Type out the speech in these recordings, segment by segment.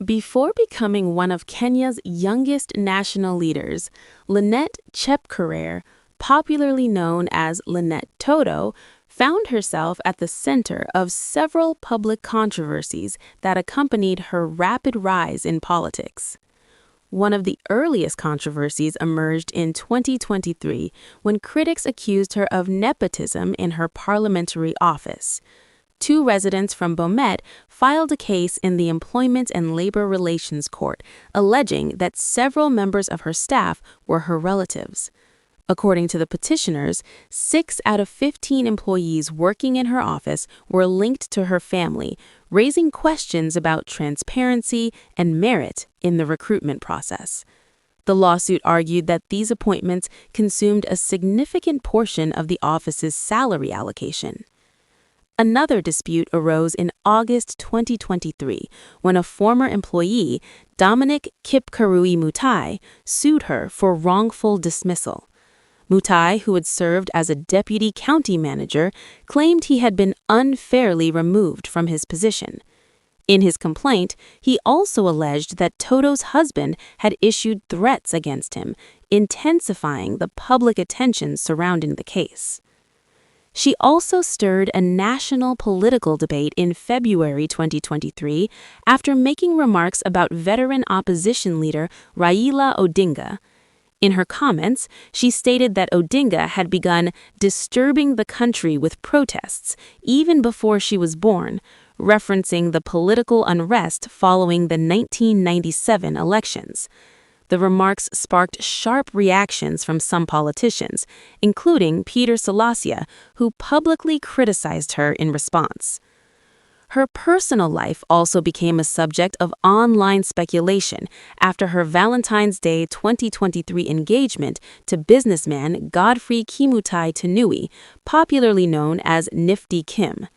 Before becoming one of Kenya's youngest national leaders, Linet Toto, popularly known as Linet Toto, found herself at the center of several public controversies that accompanied her rapid rise in politics. One of the earliest controversies emerged in 2023 when critics accused her of nepotism in her parliamentary office. Two residents from Bomet filed a case in the Employment and Labor Relations Court, alleging that several members of her staff were her relatives. According to the petitioners, 6 out of 15 employees working in her office were linked to her family, raising questions about transparency and merit in the recruitment process. The lawsuit argued that these appointments consumed a significant portion of the office's salary allocation. Another dispute arose in August 2023 when a former employee, Dominic Kipkarui Mutai, sued her for wrongful dismissal. Mutai, who had served as a deputy county manager, claimed he had been unfairly removed from his position. In his complaint, he also alleged that Toto's husband had issued threats against him, intensifying the public attention surrounding the case. She also stirred a national political debate in February 2023 after making remarks about veteran opposition leader Raila Odinga. In her comments, she stated that Odinga had begun disturbing the country with protests even before she was born, referencing the political unrest following the 1997 elections. The remarks sparked sharp reactions from some politicians, including Peter Salasya, who publicly criticized her in response. Her personal life also became a subject of online speculation after her Valentine's Day 2023 engagement to businessman Godfrey Kimutai Tanui, popularly known as Nifty Kim.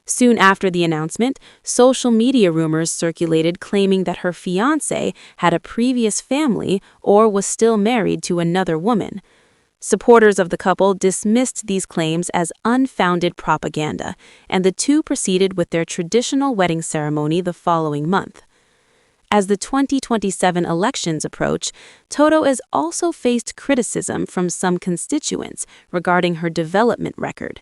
Soon after the announcement, social media rumors circulated claiming that her fiancé had a previous family or was still married to another woman. Supporters of the couple dismissed these claims as unfounded propaganda, and the two proceeded with their traditional wedding ceremony the following month. As the 2027 elections approach, Toto has also faced criticism from some constituents regarding her development record.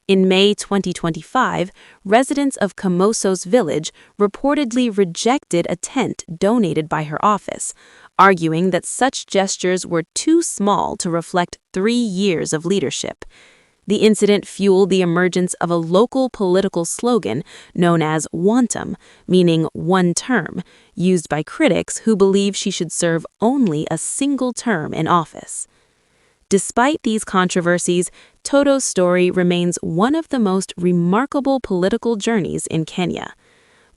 In May 2025, residents of Kamoso's village reportedly rejected a tent donated by her office, arguing that such gestures were too small to reflect 3 years of leadership. The incident fueled the emergence of a local political slogan known as Wantum, meaning one term, used by critics who believe she should serve only a single term in office. Despite these controversies, Toto's story remains one of the most remarkable political journeys in Kenya.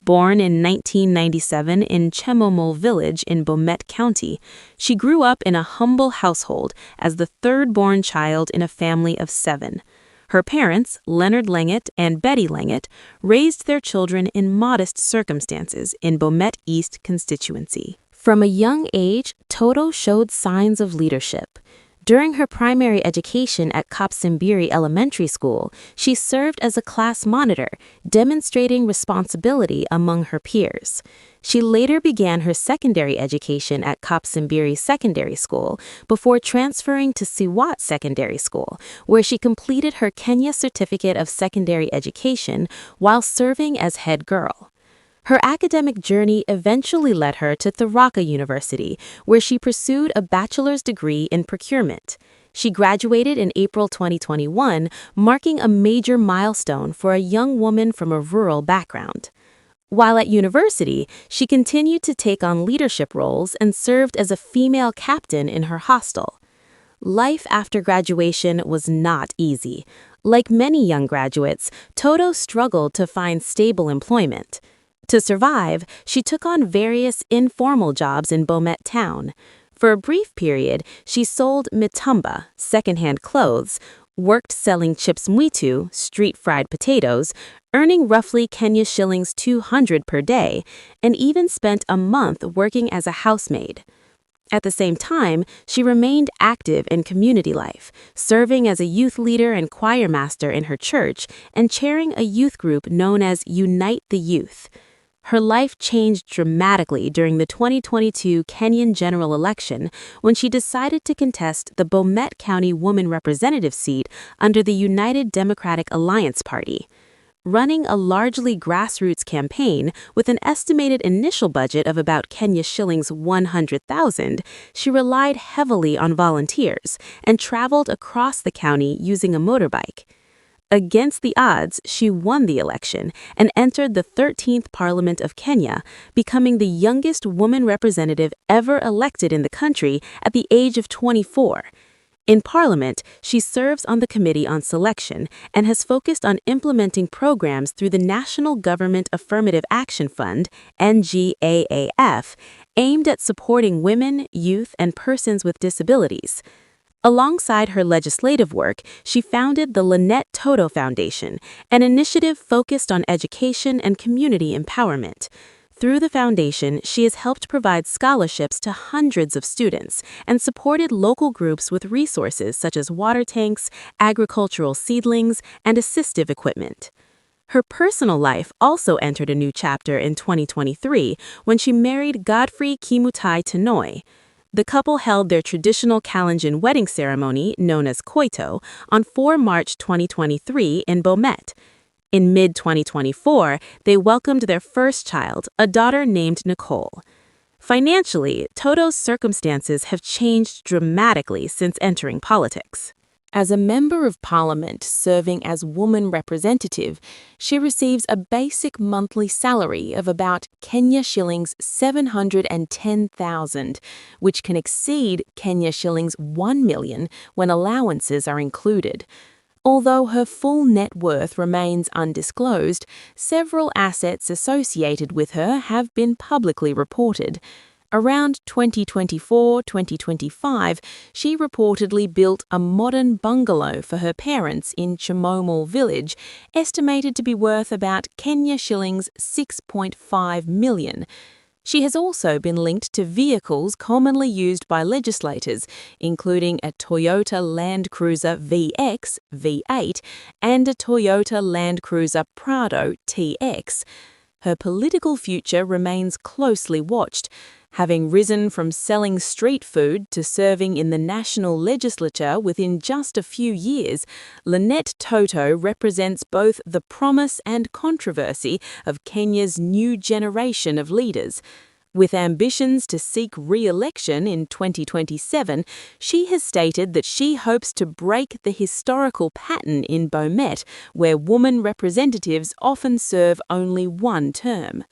Born in 1997 in Chemomol village in Bomet County, she grew up in a humble household as the third-born child in a family of 7. Her parents, Leonard Langet and Betty Langet, raised their children in modest circumstances in Bomet East constituency. From a young age, Toto showed signs of leadership. During her primary education at Kapsimbiri Elementary School, she served as a class monitor, demonstrating responsibility among her peers. She later began her secondary education at Kapsimbiri Secondary School before transferring to Siwat Secondary School, where she completed her Kenya Certificate of Secondary Education while serving as head girl. Her academic journey eventually led her to Tharaka University, where she pursued a bachelor's degree in procurement. She graduated in April 2021, marking a major milestone for a young woman from a rural background. While at university, she continued to take on leadership roles and served as a female captain in her hostel. Life after graduation was not easy. Like many young graduates, Toto struggled to find stable employment. To survive, she took on various informal jobs in Bomet town. For a brief period, she sold mitumba, secondhand clothes, worked selling chips mwitu, street-fried potatoes, earning roughly Kenya shillings 200 per day, and even spent a month working as a housemaid. At the same time, she remained active in community life, serving as a youth leader and choir master in her church and chairing a youth group known as Unite the Youth. Her life changed dramatically during the 2022 Kenyan general election when she decided to contest the Bomet County Woman Representative seat under the United Democratic Alliance Party. Running a largely grassroots campaign with an estimated initial budget of about Kenya shillings 100,000, she relied heavily on volunteers and traveled across the county using a motorbike. Against the odds, she won the election and entered the 13th Parliament of Kenya, becoming the youngest woman representative ever elected in the country at the age of 24. In Parliament, she serves on the Committee on Selection and has focused on implementing programs through the National Government Affirmative Action Fund, NGAAF, aimed at supporting women, youth, and persons with disabilities. Alongside her legislative work, she founded the Linet Toto Foundation, an initiative focused on education and community empowerment. Through the foundation, she has helped provide scholarships to hundreds of students and supported local groups with resources such as water tanks, agricultural seedlings, and assistive equipment. Her personal life also entered a new chapter in 2023 when she married Godfrey Kimutai Tenoi. The couple held their traditional Kalenjin wedding ceremony, known as Koito, on 4 March 2023 in Bomet. In mid-2024, they welcomed their first child, a daughter named Nicole. Financially, Toto's circumstances have changed dramatically since entering politics. As a member of parliament serving as woman representative, she receives a basic monthly salary of about Kenya shillings 710,000, which can exceed Kenya shillings 1 million when allowances are included. Although her full net worth remains undisclosed, several assets associated with her have been publicly reported. Around 2024-2025, she reportedly built a modern bungalow for her parents in Chimomal village, estimated to be worth about Kenya shillings 6.5 million. She has also been linked to vehicles commonly used by legislators, including a Toyota Land Cruiser VX V8 and a Toyota Land Cruiser Prado TX. Her political future remains closely watched. Having risen from selling street food to serving in the national legislature within just a few years, Linet Toto represents both the promise and controversy of Kenya's new generation of leaders. With ambitions to seek re-election in 2027, she has stated that she hopes to break the historical pattern in Bomet, where woman representatives often serve only one term.